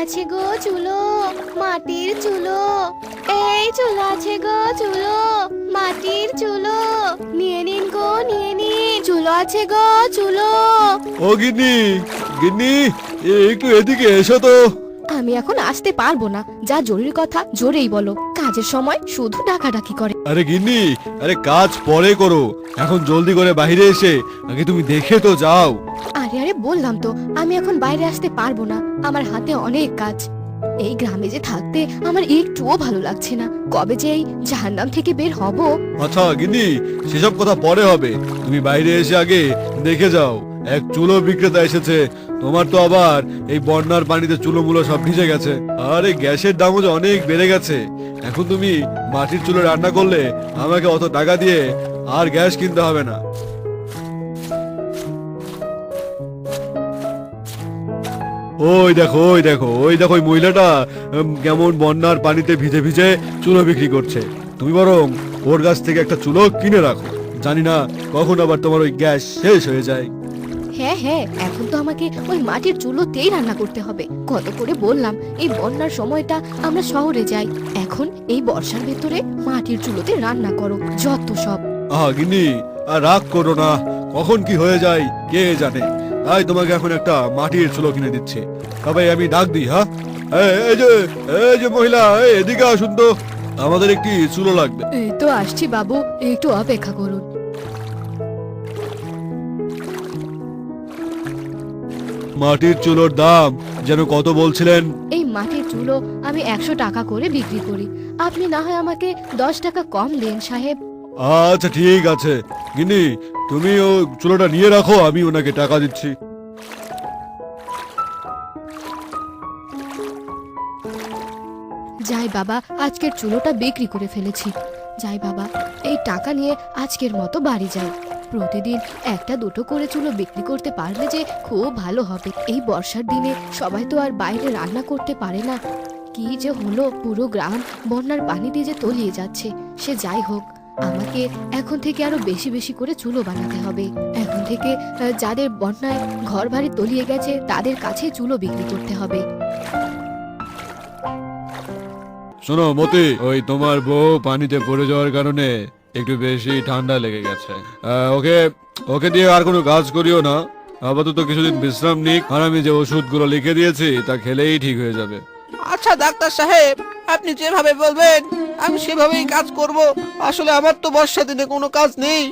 আছে গো চুলো, মাটির চুলো। এই চুলো আছে গো চুলো, মাটির চুলো। নিয়ে নিন গো নিয়ে নিন, চুলো আছে গো চুলো। ও গিন্নি, গিন্নি, একটু এদিকে এসো তো। আমি এখন আসতে পারবো না, যা জরুরি কথা জোরেই বলো, কাজের সময় শুধু ডাকাডাকি করে। আরে গিন্নি, আরে কাজ পরে করো, এখন জলদি করে বাইরে এসে আগে তুমি দেখে তো যাও। আরে আরে বললাম তো আমি এখন বাইরে আসতে পারবো না, আমার হাতে অনেক কাজ। এই গ্রামে যে থাকতে আমার একটুও ভালো লাগছে না, কবে যে এই জাহান্নাম থেকে বের হব। আচ্ছা গিন্নি, সেসব কথা পরে হবে, তুমি বাইরে এসে আগে দেখে যাও। এক চুলো বিক্রেতা এসেছে, তোমার তো আবার এই বন্যার পানিতে চুলো মুলো সব ভিজে গেছে, আর এই গ্যাসের দামও যে অনেক বেড়ে গেছে। এখন তুমি মাটির চুলো রান্না করলে আমাকে অত টাকা দিয়ে আর গ্যাস কিনতে হবে না। ওই দেখো ওই দেখো ওই দেখো, ওই মহিলাটা কেমন বন্যার পানিতে ভিজে ভিজে চুলো বিক্রি করছে। তুমি বরং ওর কাছ থেকে একটা চুলো কিনে রাখো, জানি না কখন আবার তোমার ওই গ্যাস শেষ হয়ে যায়। হ্যাঁ হ্যাঁ, এখন তো আমাকে ওই মাটির চুলোতেই রান্না করতে হবে। কত করে বললাম এই বন্যার সময়টা আমরা শহরে যাই, এখন এই বর্ষার ভেতরে মাটির চুলোতে রান্না করো, যত সব। গিন্নি, আর রাগ করো না, কখন কি হয়ে যায় কে জানে। তাই তোমাকে এখন একটা মাটির চুলো কিনে দিচ্ছি, তবে আমি ডাক দিই। হ্যাঁ, এই যে মহিলা, এদিকে আসুন তো, আমাদের একটি চুলো লাগবে। এই তো আসছি বাবু, একটু অপেক্ষা করুন। মাটির চুলোর দাম যেন কত বলছিলেন? এই মাটির চুলো আমি 100 টাকা করে বিক্রি করি, আপনি না হয় আমাকে 10 টাকা কম দেন সাহেব। আচ্ছা ঠিক আছে গিন্নি, তুমি ও চুলোটা নিয়ে রাখো, আমি ওনাকে টাকা দিচ্ছি। যাই বাবা, আজকের চুলোটা বিক্রি করে ফেলেছি। যাই বাবা, এই টাকা নিয়ে আজকের মতো বাড়ি যাই। প্রতিদিন একটা দুটো করে চুলো বিক্রি করতে পারলে যে খুব ভালো হবে। এই বর্ষার দিনে সবাই তো আর বাইরে রান্না করতে পারে না। কি যে হলো, পুরো গ্রাম বন্যার পানি দিয়ে যে তলিয়ে যাচ্ছে। সে যাই হোক, আমাকে এখন থেকে আরো বেশি বেশি করে চুলো বানাতে হবে। এখন থেকে যাদের বন্যায় ঘর বাড়ি তলিয়ে গেছে তাদের কাছে চুলো বিক্রি করতে হবে। শোনো মতি, ওই তোমার বউ পানিতে পড়ে যাওয়ার কারণে একটু বেশি ঠান্ডা লেগে গেছে। ওকে ওকে দিয়ে আর কোনো কাজ করিও না, আপাতত কিছুদিন বিশ্রাম নিক, আর আমি যে ওষুধগুলো লিখে দিয়েছি তা খেলেই ঠিক হয়ে যাবে। আচ্ছা ডাক্তার সাহেব, আপনি যেভাবে বলবেন আমি সেভাবেই কাজ করব। আসলে আমার তো বর্ষা দিনে কোনো কাজ নেই,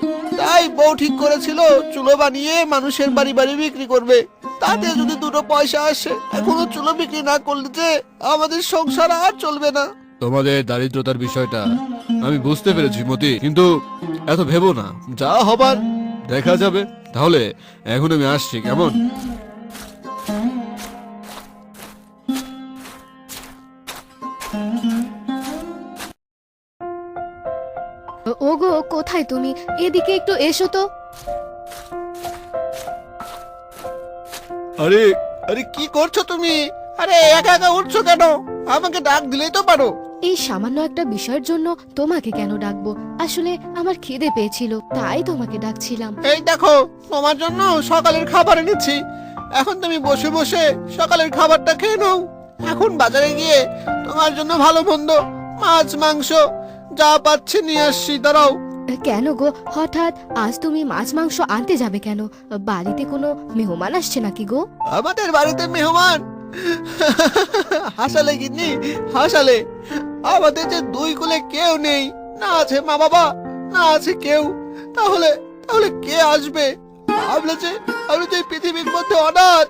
তাই বউ ঠিক করেছিল চুলো বানিয়ে মানুষের বাড়ি বাড়ি বিক্রি করবে, তাতে যদি দুটো পয়সা আসে। এখনো চুলো বিক্রি না করলে যে আমাদের সংসার আর চলবে না। তোমাদের দারিদ্রতার বিষয়টা আমি বুঝতে পেরেছি মতি, কিন্তু এত ভেবো না, যা হবার দেখা যাবে। তাহলে এখন আমি আসছি, কেমন? ওগো, কোথায় তুমি? এদিকে একটু এসো তো। আরে আরে কি করছো তুমি? আরে একা একা উঠছো কেন? আমাকে ডাক দিলেই তো পারো। এই সামান্য একটা বিষয়ের জন্য তোমাকে কেন ডাকবো? আসলে আমার খিদে পেয়েছিল, তাই তোমাকে ডাকছিলাম। এই দেখো, তোমার জন্য সকালের খাবার এনেছি, এখন তুমি বসে বসে সকালের খাবারটা খেয়ে নাও। এখন বাজারে গিয়ে তোমার জন্য ভালো মন্দ মাছ মাংস যা পাচ্ছি নিয়ে আসছি, দাঁড়াও। কেন গো, হঠাৎ আজ তুমি মাছ মাংস আনতে যাবে কেন? বাড়িতে কোনো মেহমান আসছে নাকি গো? আমাদের বাড়িতে মেহমান? হাসালে গিন্নি, হাসালে। আমাদের যে দুই কুলে কেউ নেই, না আছে মা বাবা, না আছে কেউ, তাহলে তাহলে কে আসবে? আমরা যে পৃথিবীর মধ্যে অনাথ।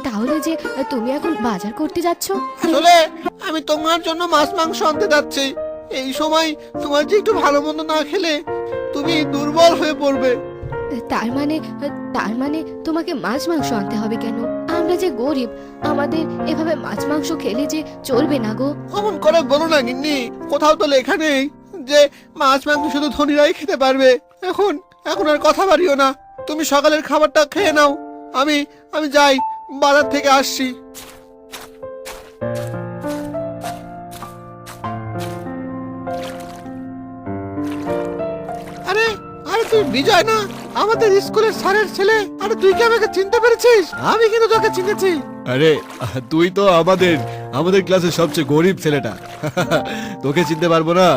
তাহলে যে তুমি এখন বাজার করতে যাচ্ছ? আসলে আমি তোমার জন্য মাছ মাংস আনতে যাচ্ছি। এই সময় তোমার যে একটু ভালো মন্দ না খেলে তুমি দুর্বল হয়ে পড়বে। তার মানে তার মানে তোমাকে মাছ মাংস আনতে হবে কেন? আমরা যে গরিব, আমাদের এভাবে মাছ মাংস খেলে যে চলবে না গো। অমন করে বলো না গিন্নি, কোথাও তো লেখা নেই যে মাছ মাংস শুধু ধনীরাই খেতে পারবে। এখন এখন আর কথা বাড়িও না, তুমি সকালের খাবারটা খেয়ে নাও। আমি আমি যাই, বাজার থেকে আসছি। আরে আরে তুই বিজয় না? আমাদের স্কুলের স্যারের ছেলে। আরে তুই কি আমাকে চিনতে পেরেছিস? আমি কিন্তু তোকে চিনেছি। আরে তুই তো আমাদের আমাদের ক্লাসের সবচেয়ে গরিব ছেলেটা। তোকে চিনতে পারবো না?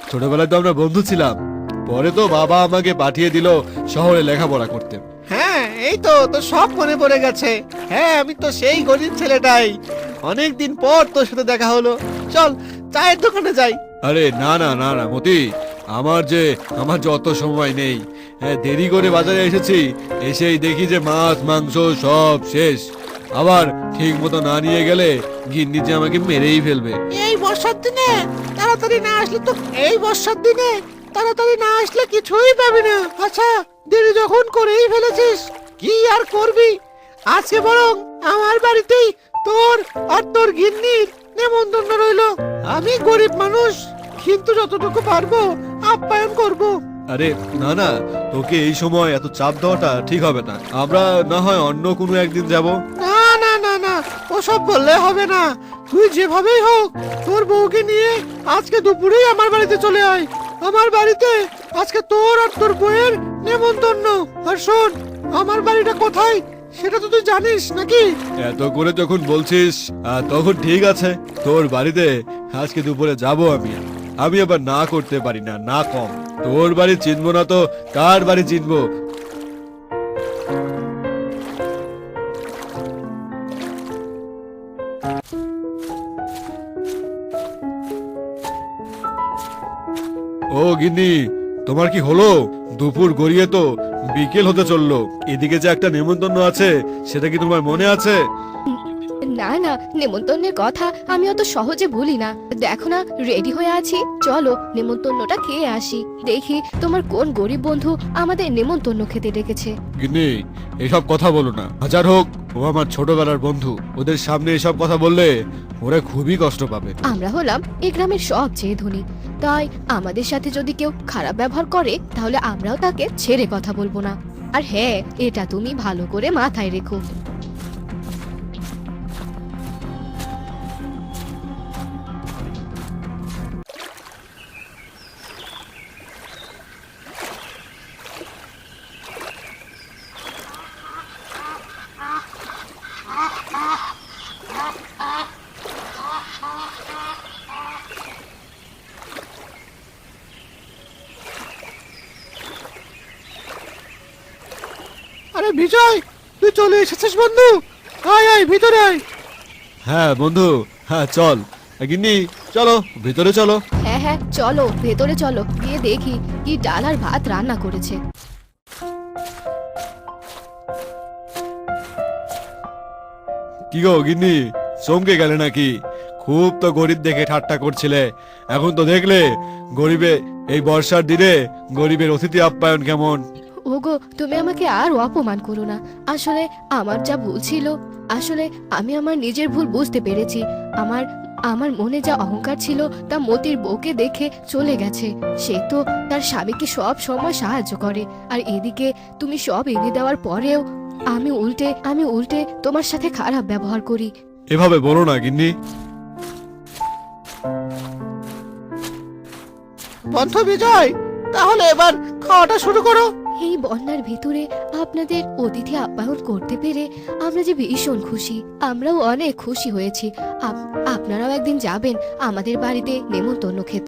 ছোটবেলায় তো আমরা বন্ধু ছিলাম, পরে তো বাবা আমাকে পাঠিয়ে দিল শহরে লেখাপড়া করতে। হ্যাঁ, এই তো তো সব মনে পড়ে গেছে। হ্যাঁ, আমি তো সেই গরিব ছেলেটাই। অনেক দিন পর তোর সাথে দেখা হলো। চল চায়ের দোকানে যাই। আরে না না না না মতি, আমার যে অত সময় নেই। হ্যাঁ, দেরি করে বাজারে এসেছি, এসেই দেখি যে মাছ মাংস সব শেষ। আবার ঠিক মতো না নিয়ে গেলে গিন্নি যে আমাকে মেরেই ফেলবে। এই বর্ষার দিনে তাড়াতাড়ি না আসলে তো এই বর্ষার দিনে তাড়াতাড়ি না আসলে কিছুই পাবি না। আচ্ছা, দেরি যখন করেই ফেলেছিস, কি আর করবি? আজকে বরং আমার বাড়িতেই তোর আর তোর গিন্নির নেমন্তন্ন রইলো। আমি গরিব মানুষ, কিন্তু যতটুকু পারবো আপ্যায়ন করব। আরে না না, তোকে এই সময় এত চাপ দেওয়াটা ঠিক হবে না। আমরা না হয় অন্য কোনো একদিন যাব। না না না না, ওসব বললে হবে না। তুই যেভাবেই হোক তোর বউকে নিয়ে আজকে দুপুরেই আমার বাড়িতে চলে আয়। আমার বাড়িতে আজকে তোর আর তোর বউয়ের নেমন্তন্ন। আর শোন, আমার বাড়িটা কোথায় সেটা তো তুই জানিস নাকি? এত করে যখন বলছিস তখন ঠিক আছে, তোর বাড়িতে আজকে দুপুরে যাব আমি। আমি আবার না করতে পারি না, না কম। তোর বাড়ি চিনবো না তো কার বাড়ি চিনবো? ও গিন্নি, তোমার কি হলো? দুপুর গড়িয়ে তো বিকেল হতে চললো। এদিকে যে একটা নেমন্তন্ন আছে, সেটা কি তোমার মনে আছে? না না, নেমন্তন্নের কথা আমি অত সহজে ভুলি না। দেখো না, রেডি হয়ে আছি, চলো নেমন্তন্নটা খেয়ে আসি। দেখি তোমার কোন গরিব বন্ধু আমাদের নেমন্তন্ন খেতে ডেকেছে। গিন্নি, এসব কথা বলো না। হাজার হোক ও আমার ছোটবেলার বন্ধু, ওদের সামনে এসব কথা বললে ওরা খুবই কষ্ট পাবে। আমরা হলাম এই গ্রামের সবচেয়ে ধনী, তাই আমাদের সাথে যদি কেউ খারাপ ব্যবহার করে তাহলে আমরাও তাকে ছেড়ে কথা বলবো না। আর হ্যাঁ, এটা তুমি ভালো করে মাথায় রেখো। আরে বিজয়, তুই চলে এসেছিস বন্ধু। আয় আয়, ভিতরে আয়। হ্যাঁ বন্ধু, হ্যাঁ চল। গিন্নি চলো, ভিতরে চলো। হ্যাঁ হ্যাঁ, চলো ভেতরে চলো, গিয়ে দেখি কি ডাল আর ভাত রান্না করেছে। কি গো গিন্নি, চমকে গেলে নাকি? খুব তো গরিব দেখে ঠাট্টা করছিলে, এখন তো দেখলে গরিবে এই বর্ষার দিনে গরিবের অতিথি আপ্যায়ন কেমন। ওগো, তুমি আমাকে আর অপমান করো না। আসলে আমার যা ভুল ছিল, আসলে আমি আমার নিজের ভুল বুঝতে পেরেছি। আমার আমার মনে যা অহংকার ছিল তা মতির বউকে দেখে চলে গেছে। সে তো তার স্বামীকে সব সময় সাহায্য করে, আর এদিকে তুমি সব এনে দেওয়ার পরেও আমি উল্টে তোমার সাথে খারাপ ব্যবহার করি। এভাবে বলো না গিন্নি। বন্ধু বিজয়, তাহলে এবার খাওয়াটা শুরু করো। এই বন্যার ভিতরে আপনাদের অতিথি আপ্যায়ন করতে পেরে আমরা যে ভীষণ খুশি। আমরাও অনেক খুশি হয়েছি। আপনারাও একদিন যাবেন আমাদের বাড়িতে নেমন্তন্ন খেতে।